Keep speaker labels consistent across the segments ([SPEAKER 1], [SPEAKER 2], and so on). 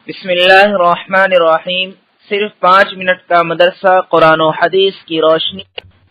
[SPEAKER 1] بسم اللہ الرحمن الرحیم۔ صرف 5 منٹ کا مدرسہ قرآن و حدیث کی روشنی،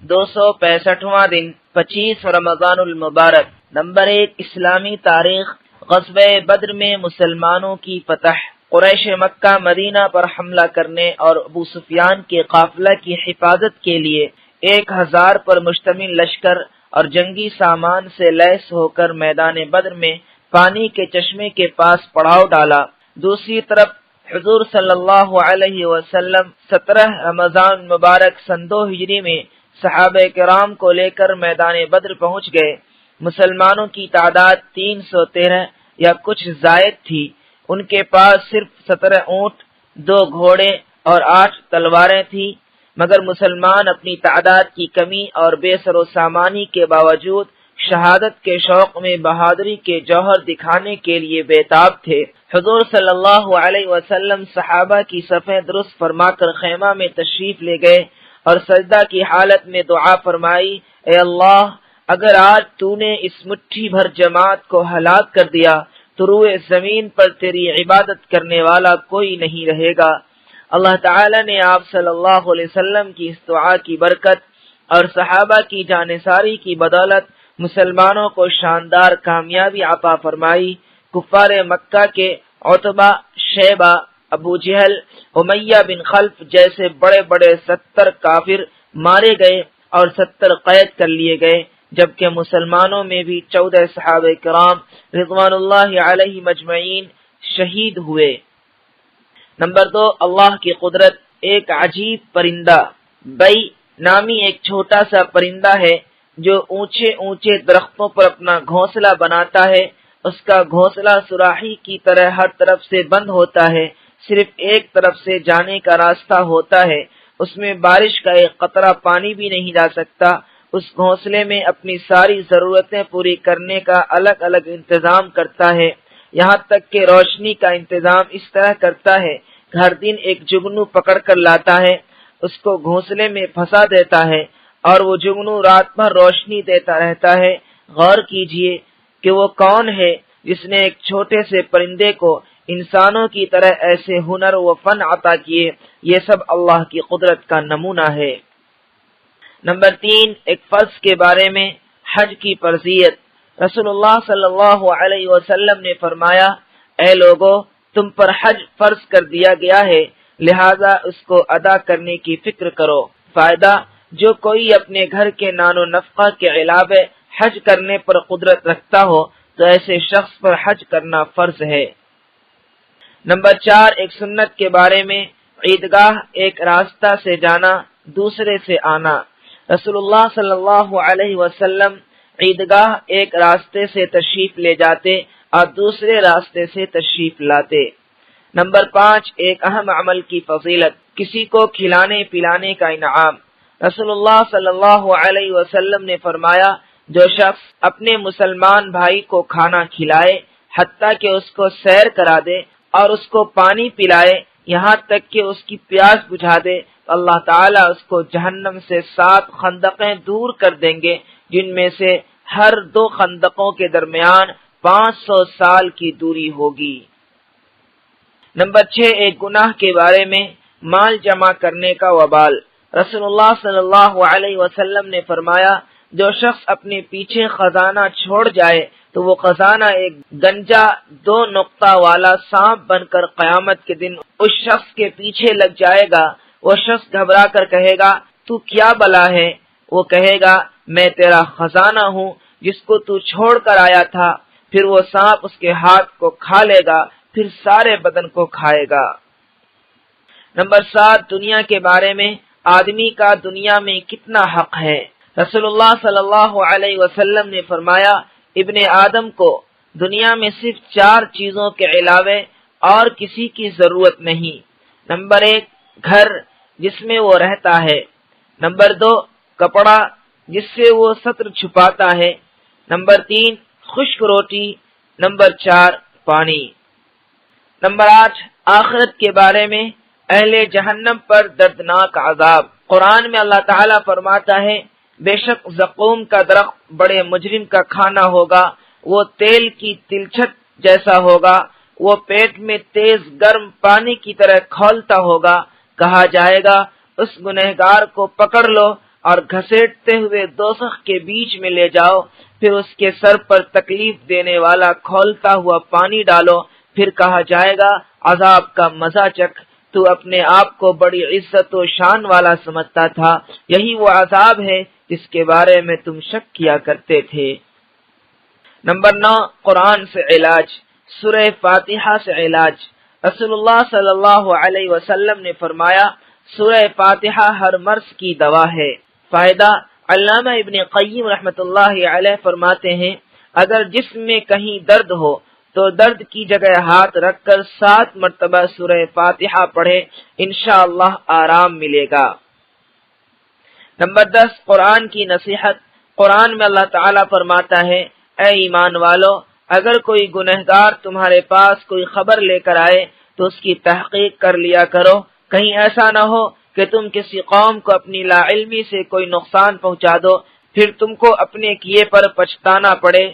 [SPEAKER 1] 265واں دن، 25 رمضان المبارک۔ نمبر 1، اسلامی تاریخ۔ غزوہ بدر میں مسلمانوں کی فتح۔ قریش مکہ مدینہ پر حملہ کرنے اور ابو سفیان کے قافلہ کی حفاظت کے لیے 1000 پر مشتمل لشکر اور جنگی سامان سے لیس ہو کر میدان بدر میں پانی کے چشمے کے پاس پڑاؤ ڈالا۔ دوسری طرف حضور صلی اللہ علیہ وسلم 17 رمضان مبارک سن 2 ہجری میں صحابہ کرام کو لے کر میدان بدر پہنچ گئے۔ مسلمانوں کی تعداد 313 یا کچھ زائد تھی۔ ان کے پاس صرف 17 اونٹ، 2 گھوڑے اور 8 تلواریں تھیں، مگر مسلمان اپنی تعداد کی کمی اور بے سر و سامانی کے باوجود شہادت کے شوق میں بہادری کے جوہر دکھانے کے لیے بےتاب تھے۔ حضور صلی اللہ علیہ وسلم صحابہ کی صفیں درست فرما کر خیمہ میں تشریف لے گئے اور سجدہ کی حالت میں دعا فرمائی، اے اللہ، اگر آج تو نے اس مٹھی بھر جماعت کو ہلاک کر دیا تو روئے زمین پر تیری عبادت کرنے والا کوئی نہیں رہے گا۔ اللہ تعالی نے آپ صلی اللہ علیہ وسلم کی اس دعا کی برکت اور صحابہ کی جانثاری کی بدولت مسلمانوں کو شاندار کامیابی عطا فرمائی۔ کفار مکہ کے عتبہ، شیبہ، ابو جہل، امیہ بن خلف جیسے بڑے بڑے 70 کافر مارے گئے اور 70 قید کر لیے گئے، جبکہ مسلمانوں میں بھی 14 صحابہ کرام رضوان اللہ علیہ مجمعین شہید ہوئے۔ نمبر 2، اللہ کی قدرت۔ ایک عجیب پرندہ بئی نامی ایک چھوٹا سا پرندہ ہے جو اونچے اونچے درختوں پر اپنا گھونسلہ بناتا ہے۔ اس کا گھونسلہ سراحی کی طرح ہر طرف سے بند ہوتا ہے، صرف ایک طرف سے جانے کا راستہ ہوتا ہے۔ اس میں بارش کا ایک قطرہ پانی بھی نہیں جا سکتا۔ اس گھونسلے میں اپنی ساری ضرورتیں پوری کرنے کا الگ الگ انتظام کرتا ہے، یہاں تک کہ روشنی کا انتظام اس طرح کرتا ہے کہ ہر دن ایک جگنو پکڑ کر لاتا ہے، اس کو گھونسلے میں پھنسا دیتا ہے اور وہ جگنو رات بھر روشنی دیتا رہتا ہے۔ غور کیجئے کہ وہ کون ہے جس نے ایک چھوٹے سے پرندے کو انسانوں کی طرح ایسے ہنر و فن عطا کیے۔ یہ سب اللہ کی قدرت کا نمونہ ہے۔ نمبر 3، ایک فرض کے بارے میں، حج کی فرضیت۔ رسول اللہ صلی اللہ علیہ وسلم نے فرمایا، اے لوگو، تم پر حج فرض کر دیا گیا ہے، لہذا اس کو ادا کرنے کی فکر کرو۔ فائدہ، جو کوئی اپنے گھر کے نان و نفقہ کے علاوہ حج کرنے پر قدرت رکھتا ہو تو ایسے شخص پر حج کرنا فرض ہے۔ نمبر 4، ایک سنت کے بارے میں، عیدگاہ ایک راستہ سے جانا، دوسرے سے آنا۔ رسول اللہ صلی اللہ علیہ وسلم عیدگاہ ایک راستے سے تشریف لے جاتے اور دوسرے راستے سے تشریف لاتے۔ نمبر 5، ایک اہم عمل کی فضیلت، کسی کو کھلانے پلانے کا انعام۔ رسول اللہ صلی اللہ علیہ وسلم نے فرمایا، جو شخص اپنے مسلمان بھائی کو کھانا کھلائے، حتیٰ کہ اس کو سیر کرا دے اور اس کو پانی پلائے، یہاں تک کہ اس کی پیاس بجھا دے، تو اللہ تعالیٰ اس کو جہنم سے 7 خندقیں دور کر دیں گے، جن میں سے ہر 2 خندقوں کے درمیان 500 سال کی دوری ہوگی۔ نمبر 6، ایک گناہ کے بارے میں، مال جمع کرنے کا وبال۔ رسول اللہ صلی اللہ علیہ وسلم نے فرمایا، جو شخص اپنے پیچھے خزانہ چھوڑ جائے تو وہ خزانہ ایک گنجا 2 نقطہ والا سانپ بن کر قیامت کے دن اس شخص کے پیچھے لگ جائے گا۔ وہ شخص گھبرا کر کہے گا، تو کیا بلا ہے؟ وہ کہے گا، میں تیرا خزانہ ہوں جس کو تو چھوڑ کر آیا تھا۔ پھر وہ سانپ اس کے ہاتھ کو کھا لے گا، پھر سارے بدن کو کھائے گا۔ نمبر 7، دنیا کے بارے میں، آدمی کا دنیا میں کتنا حق ہے۔ رسول اللہ صلی اللہ علیہ وسلم نے فرمایا، ابن آدم کو دنیا میں صرف 4 چیزوں کے علاوہ اور کسی کی ضرورت نہیں۔ نمبر 1، گھر جس میں وہ رہتا ہے۔ نمبر 2، کپڑا جس سے وہ ستر چھپاتا ہے۔ نمبر 3، خشک روٹی۔ نمبر 4، پانی۔ نمبر 8، آخرت کے بارے میں، اہل جہنم پر دردناک عذاب۔ قرآن میں اللہ تعالیٰ فرماتا ہے، بے شک زقوم کا درخت بڑے مجرم کا کھانا ہوگا، وہ تیل کی تلچھٹ جیسا ہوگا، وہ پیٹ میں تیز گرم پانی کی طرح کھولتا ہوگا۔ کہا جائے گا اس گنہگار کو پکڑ لو اور گھسیٹتے ہوئے دوزخ کے بیچ میں لے جاؤ، پھر اس کے سر پر تکلیف دینے والا کھولتا ہوا پانی ڈالو، پھر کہا جائے گا عذاب کا مزہ چکھ، تو اپنے آپ کو بڑی عزت و شان والا سمجھتا تھا، یہی وہ عذاب ہے جس کے بارے میں تم شک کیا کرتے تھے۔ نمبر 9، قرآن سے علاج، سورہ فاتحہ سے علاج۔ رسول اللہ صلی اللہ علیہ وسلم نے فرمایا سورہ فاتحہ ہر مرض کی دوا ہے۔ فائدہ، علامہ ابن قیم رحمۃ اللہ علیہ فرماتے ہیں اگر جسم میں کہیں درد ہو تو درد کی جگہ ہاتھ رکھ کر 7 مرتبہ سورہ فاتحہ پڑھے، انشاءاللہ آرام ملے گا۔ نمبر 10، قرآن کی نصیحت۔ قرآن میں اللہ تعالیٰ فرماتا ہے اے ایمان والو، اگر کوئی گنہگار تمہارے پاس کوئی خبر لے کر آئے تو اس کی تحقیق کر لیا کرو، کہیں ایسا نہ ہو کہ تم کسی قوم کو اپنی لا علمی سے کوئی نقصان پہنچا دو، پھر تم کو اپنے کیے پر پچھتانا پڑے۔